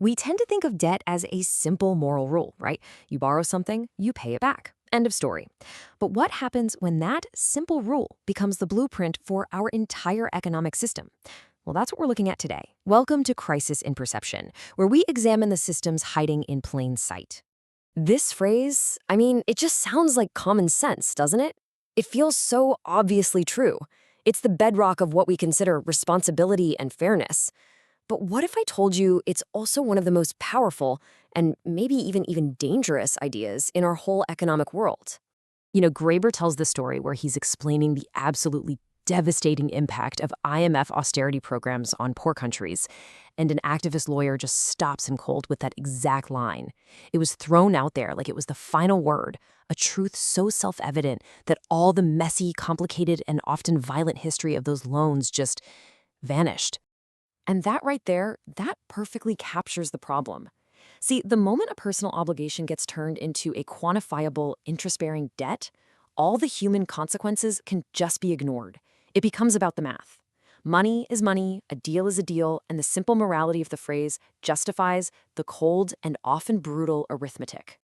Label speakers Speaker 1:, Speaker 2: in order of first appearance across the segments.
Speaker 1: We tend to think of debt as a simple moral rule, right? You borrow something, you pay it back. End of story. But what happens when that simple rule becomes the blueprint for our entire economic system? Well, that's what we're looking at today. Welcome to Crisis in Perception, where we examine the systems hiding in plain sight. This phrase, it just sounds like common sense, doesn't it? It feels so obviously true. It's the bedrock of what we consider responsibility and fairness. But what if I told you it's also one of the most powerful and maybe even dangerous ideas in our whole economic world? Graeber tells the story where he's explaining the absolutely devastating impact of IMF austerity programs on poor countries, and an activist lawyer just stops him cold with that exact line. It was thrown out there like it was the final word, a truth so self-evident that all the messy, complicated, and often violent history of those loans just vanished. And that right there, that perfectly captures the problem. See, the moment a personal obligation gets turned into a quantifiable, interest-bearing debt, all the human consequences can just be ignored. It becomes about the math. Money is money, a deal is a deal, and the simple morality of the phrase justifies the cold and often brutal arithmetic.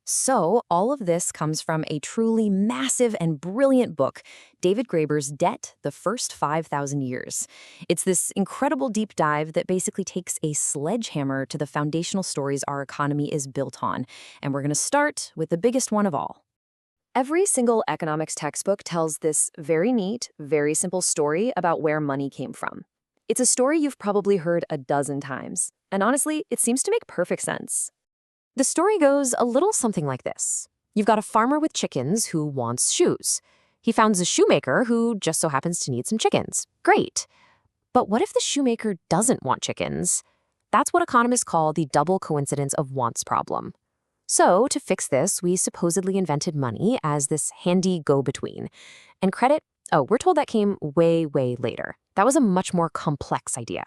Speaker 1: So, all of this comes from a truly massive and brilliant book, David Graeber's Debt, the First 5,000 Years. It's this incredible deep dive that basically takes a sledgehammer to the foundational stories our economy is built on. And we're going to start with the biggest one of all. Every single economics textbook tells this very neat, very simple story about where money came from. It's a story you've probably heard a dozen times. And honestly, it seems to make perfect sense. The story goes a little something like this. You've got a farmer with chickens who wants shoes. He finds a shoemaker who just so happens to need some chickens. Great. But what if the shoemaker doesn't want chickens? That's what economists call the double coincidence of wants problem. So, to fix this, we supposedly invented money as this handy go-between. And credit, we're told that came way later. That was a much more complex idea.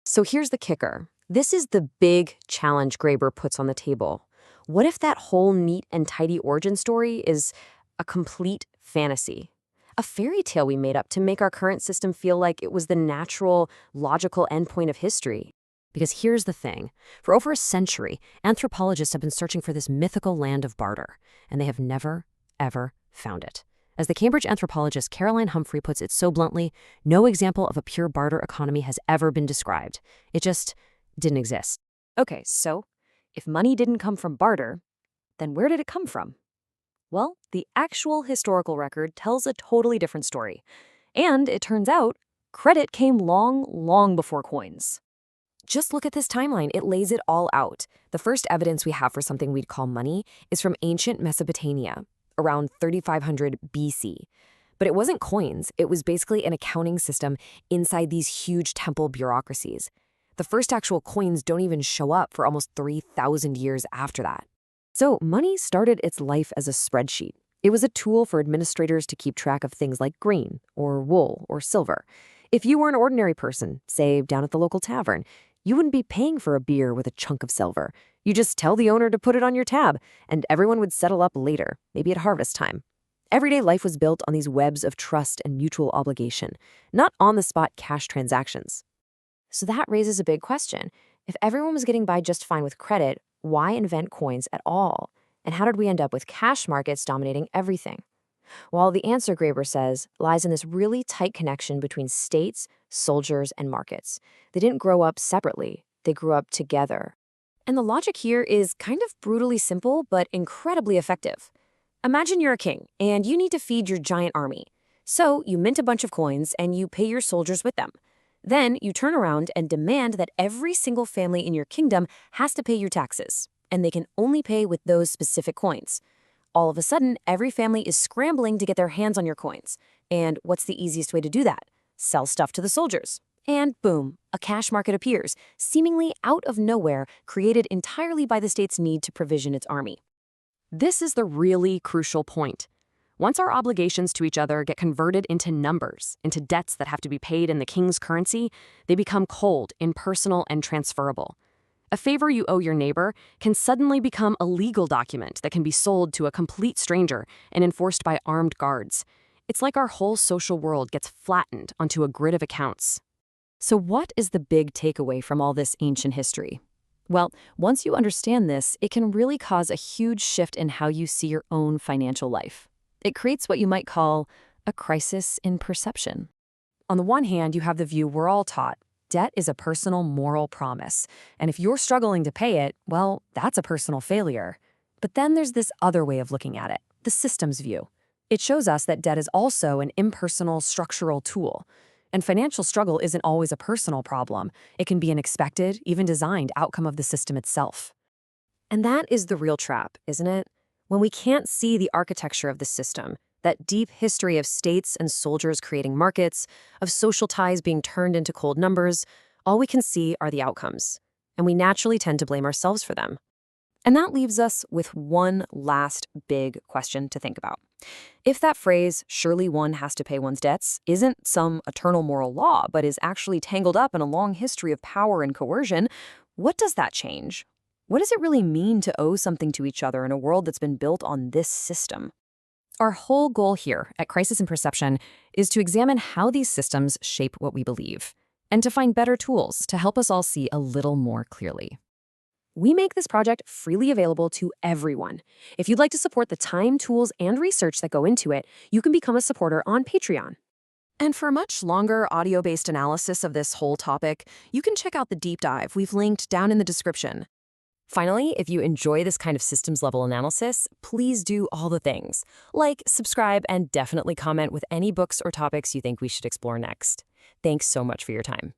Speaker 1: So here's the kicker. This is the big challenge Graeber puts on the table. What if that whole neat and tidy origin story is a complete fantasy? A fairy tale we made up to make our current system feel like it was the natural, logical endpoint of history. Because here's the thing. For over a century, anthropologists have been searching for this mythical land of barter, and they have never, ever found it. As the Cambridge anthropologist Caroline Humphrey puts it so bluntly, no example of a pure barter economy has ever been described. It just didn't exist. Okay, so if money didn't come from barter, then where did it come from? Well, the actual historical record tells a totally different story. And it turns out, credit came long before coins. Just look at this timeline. It lays it all out. The first evidence we have for something we'd call money is from ancient Mesopotamia, around 3500 BC. But it wasn't coins. It was basically an accounting system inside these huge temple bureaucracies. The first actual coins don't even show up for almost 3,000 years after that. So money started its life as a spreadsheet. It was a tool for administrators to keep track of things like grain or wool or silver. If you were an ordinary person, say down at the local tavern, you wouldn't be paying for a beer with a chunk of silver. You just tell the owner to put it on your tab, and everyone would settle up later, maybe at harvest time. Everyday life was built on these webs of trust and mutual obligation, not on-the-spot cash transactions. So that raises a big question. If everyone was getting by just fine with credit, why invent coins at all? And how did we end up with cash markets dominating everything? Well, the answer, Graeber says, lies in this really tight connection between states, soldiers, and markets. They didn't grow up separately. They grew up together. And the logic here is kind of brutally simple, but incredibly effective. Imagine you're a king, and you need to feed your giant army. So you mint a bunch of coins, and you pay your soldiers with them. Then you turn around and demand that every single family in your kingdom has to pay your taxes, and they can only pay with those specific coins. All of a sudden, every family is scrambling to get their hands on your coins. And what's the easiest way to do that? Sell stuff to the soldiers. And boom, a cash market appears, seemingly out of nowhere, created entirely by the state's need to provision its army. This is the really crucial point. Once our obligations to each other get converted into numbers, into debts that have to be paid in the king's currency, they become cold, impersonal, and transferable. A favor you owe your neighbor can suddenly become a legal document that can be sold to a complete stranger and enforced by armed guards. It's like our whole social world gets flattened onto a grid of accounts. So what is the big takeaway from all this ancient history? Well, once you understand this, it can really cause a huge shift in how you see your own financial life. It creates what you might call a crisis in perception. On the one hand, you have the view we're all taught. Debt is a personal moral promise, and if you're struggling to pay it, well, that's a personal failure. But then there's this other way of looking at it, the systems view. It shows us that debt is also an impersonal structural tool. And financial struggle isn't always a personal problem. It can be an expected, even designed outcome of the system itself. And that is the real trap, isn't it? When we can't see the architecture of the system, that deep history of states and soldiers creating markets, of social ties being turned into cold numbers, all we can see are the outcomes. And we naturally tend to blame ourselves for them. And that leaves us with one last big question to think about. If that phrase, surely one has to pay one's debts, isn't some eternal moral law, but is actually tangled up in a long history of power and coercion, what does that change? What does it really mean to owe something to each other in a world that's been built on this system? Our whole goal here at Crisis in Perception is to examine how these systems shape what we believe, and to find better tools to help us all see a little more clearly. We make this project freely available to everyone. If you'd like to support the time, tools, and research that go into it, you can become a supporter on Patreon. And for a much longer audio-based analysis of this whole topic, you can check out the deep dive we've linked down in the description. Finally, if you enjoy this kind of systems-level analysis, please do all the things, like subscribe and definitely comment with any books or topics you think we should explore next. Thanks so much for your time.